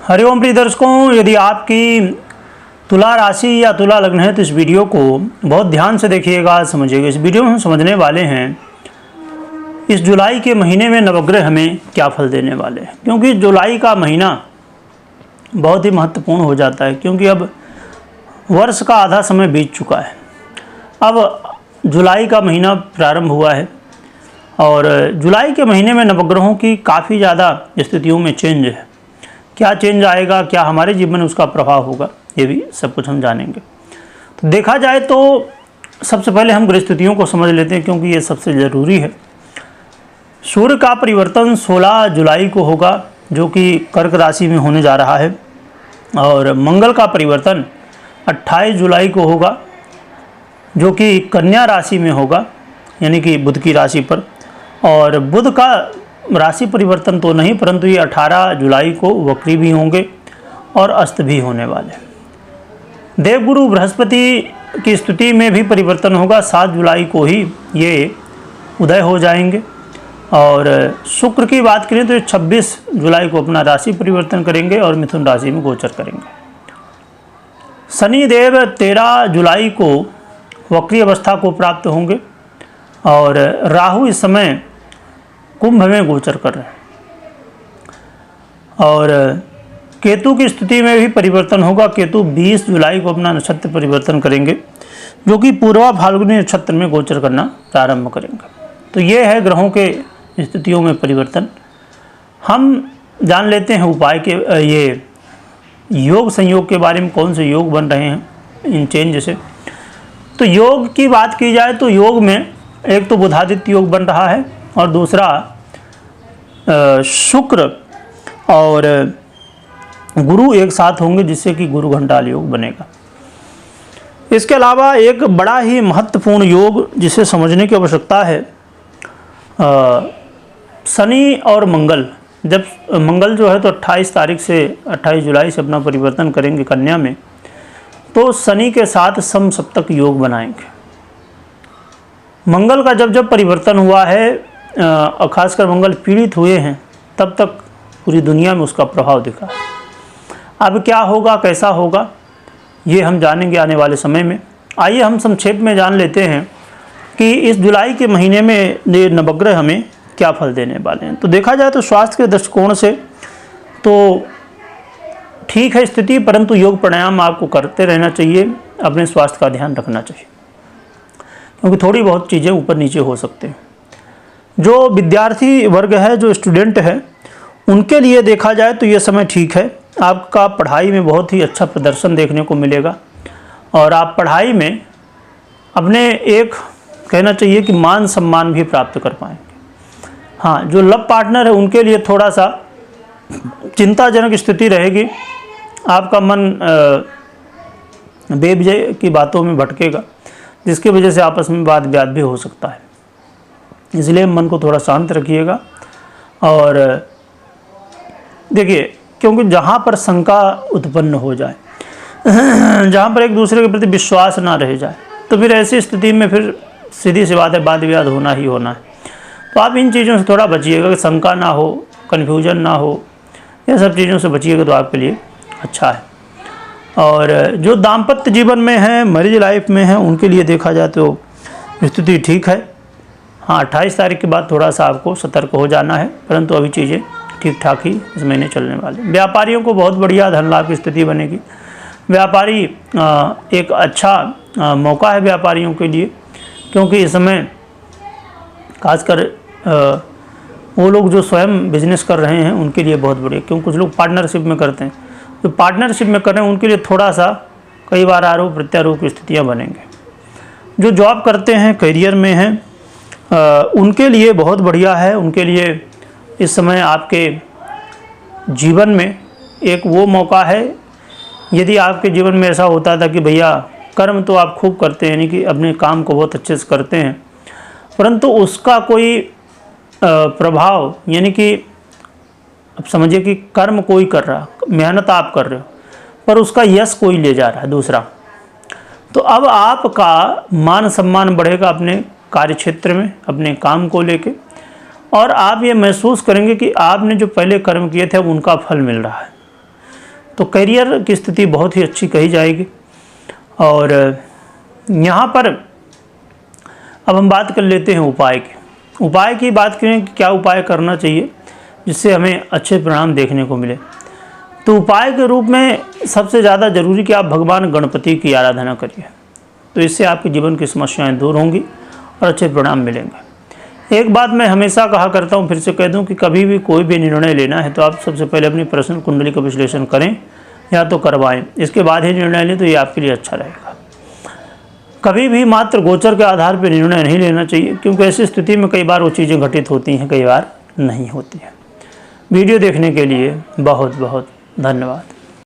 हरिओम प्रिय दर्शकों, यदि आपकी तुला राशि या तुला लग्न है तो इस वीडियो को बहुत ध्यान से देखिएगा, समझिएगा। इस वीडियो में हम समझने वाले हैं इस जुलाई के महीने में नवग्रह हमें क्या फल देने वाले हैं, क्योंकि जुलाई का महीना बहुत ही महत्वपूर्ण हो जाता है, क्योंकि अब वर्ष का आधा समय बीत चुका है। अब जुलाई का महीना प्रारंभ हुआ है और जुलाई के महीने में नवग्रहों की काफ़ी ज़्यादा स्थितियों में चेंज है। क्या चेंज आएगा, क्या हमारे जीवन में उसका प्रभाव होगा, ये भी सब कुछ हम जानेंगे। तो देखा जाए तो सबसे पहले हम ग्रह स्थितियों को समझ लेते हैं, क्योंकि ये सबसे ज़रूरी है। सूर्य का परिवर्तन 16 जुलाई को होगा, जो कि कर्क राशि में होने जा रहा है, और मंगल का परिवर्तन 28 जुलाई को होगा, जो कि कन्या राशि में होगा, यानी कि बुध की राशि पर। और बुध का राशि परिवर्तन तो नहीं, परंतु ये 18 जुलाई को वक्री भी होंगे और अस्त भी होने वाले। देवगुरु बृहस्पति की स्थिति में भी परिवर्तन होगा, 7 जुलाई को ही ये उदय हो जाएंगे। और शुक्र की बात करें तो 26 जुलाई को अपना राशि परिवर्तन करेंगे और मिथुन राशि में गोचर करेंगे। शनि देव 13 जुलाई को वक्री अवस्था को प्राप्त होंगे और राहु इस समय कुंभ में गोचर कर रहे हैं। और केतु की स्थिति में भी परिवर्तन होगा। केतु 20 जुलाई को अपना नक्षत्र परिवर्तन करेंगे, जो कि पूर्वा फाल्गुनी नक्षत्र में गोचर करना प्रारंभ करेंगे। तो ये है ग्रहों के स्थितियों में परिवर्तन। हम जान लेते हैं उपाय के, ये योग संयोग के बारे में, कौन से योग बन रहे हैं इन चेंज से। तो योग की बात की जाए तो योग में एक तो बुधादित्य योग बन रहा है और दूसरा शुक्र और गुरु एक साथ होंगे, जिससे कि गुरु घंटाल योग बनेगा। इसके अलावा एक बड़ा ही महत्वपूर्ण योग जिसे समझने की आवश्यकता है, शनि और मंगल। जब मंगल जो है तो 28 तारीख से 28 जुलाई से अपना परिवर्तन करेंगे कन्या में, तो शनि के साथ समसप्तक योग बनाएंगे। मंगल का जब परिवर्तन हुआ है, खासकर मंगल पीड़ित हुए हैं, तब तक पूरी दुनिया में उसका प्रभाव दिखा। अब क्या होगा, कैसा होगा, ये हम जानेंगे आने वाले समय में। आइए हम संक्षेप में जान लेते हैं कि इस जुलाई के महीने में ये नवग्रह हमें क्या फल देने वाले हैं। तो देखा जाए तो स्वास्थ्य के दृष्टिकोण से तो ठीक है स्थिति, परंतु योग प्राणायाम आपको करते रहना चाहिए, अपने स्वास्थ्य का ध्यान रखना चाहिए, क्योंकि थोड़ी बहुत चीज़ें ऊपर नीचे हो सकते हैं। जो विद्यार्थी वर्ग है, जो स्टूडेंट है, उनके लिए देखा जाए तो ये समय ठीक है। आपका पढ़ाई में बहुत ही अच्छा प्रदर्शन देखने को मिलेगा और आप पढ़ाई में अपने एक कहना चाहिए कि मान सम्मान भी प्राप्त कर पाएंगे। हाँ, जो लव पार्टनर है उनके लिए थोड़ा सा चिंताजनक स्थिति रहेगी। आपका मन बेवजह की बातों में भटकेगा, जिसकी वजह से आपस में वाद विवाद भी हो सकता है। इसलिए मन को थोड़ा शांत रखिएगा। और देखिए, क्योंकि जहाँ पर शंका उत्पन्न हो जाए, जहाँ पर एक दूसरे के प्रति विश्वास ना रह जाए, तो फिर ऐसी स्थिति में फिर सीधी सी बात है, वाद विवाद होना ही होना है। तो आप इन चीज़ों से थोड़ा बचिएगा कि शंका ना हो, कन्फ्यूजन ना हो, ये सब चीज़ों से बचिएगा तो आपके लिए अच्छा है। और जो दाम्पत्य जीवन में है, मैरिज लाइफ में है, उनके लिए देखा जाए तो स्थिति ठीक है। हाँ, 28 तारीख के बाद थोड़ा सा आपको सतर्क हो जाना है, परंतु अभी चीज़ें ठीक ठाक ही इस महीने चलने वाले। व्यापारियों को बहुत बढ़िया धन लाभ की स्थिति बनेगी। व्यापारी एक अच्छा मौका है व्यापारियों के लिए, क्योंकि इस समय खासकर वो लोग जो स्वयं बिजनेस कर रहे हैं उनके लिए बहुत बढ़िया, क्योंकि कुछ लोग पार्टनरशिप में करते हैं। जो पार्टनरशिप में कर रहे हैं उनके लिए थोड़ा सा कई बार आरोप प्रत्यारोप की स्थितियाँ बनेंगे। जो जॉब करते हैं, करियर में हैं, उनके लिए बहुत बढ़िया है। उनके लिए इस समय आपके जीवन में एक वो मौका है, यदि आपके जीवन में ऐसा होता था कि भैया कर्म तो आप खूब करते हैं, यानी कि अपने काम को बहुत अच्छे से करते हैं, परंतु उसका कोई प्रभाव, यानी कि अब समझिए कि कर्म कोई कर रहा, मेहनत आप कर रहे हो, पर उसका यश कोई ले जा रहा है दूसरा, तो अब आपका मान सम्मान बढ़ेगा अपने कार्य क्षेत्र में, अपने काम को लेके, और आप ये महसूस करेंगे कि आपने जो पहले कर्म किए थे अब उनका फल मिल रहा है। तो करियर की स्थिति बहुत ही अच्छी कही जाएगी। और यहाँ पर अब हम बात कर लेते हैं उपाय की। उपाय की बात करें कि क्या उपाय करना चाहिए जिससे हमें अच्छे परिणाम देखने को मिले। तो उपाय के रूप में सबसे ज़्यादा ज़रूरी कि आप भगवान गणपति की आराधना करिए, तो इससे आपके जीवन की समस्याएं दूर होंगी और अच्छे परिणाम मिलेंगे। एक बात मैं हमेशा कहा करता हूं, फिर से कह दूं कि कभी भी कोई भी निर्णय लेना है तो आप सबसे पहले अपनी पर्सनल कुंडली का विश्लेषण करें या तो करवाएं, इसके बाद ही निर्णय लें तो ये आपके लिए अच्छा रहेगा। कभी भी मात्र गोचर के आधार पर निर्णय नहीं लेना चाहिए, क्योंकि ऐसी स्थिति में कई बार वो चीज़ें घटित होती हैं, कई बार नहीं होती हैं। वीडियो देखने के लिए बहुत बहुत धन्यवाद।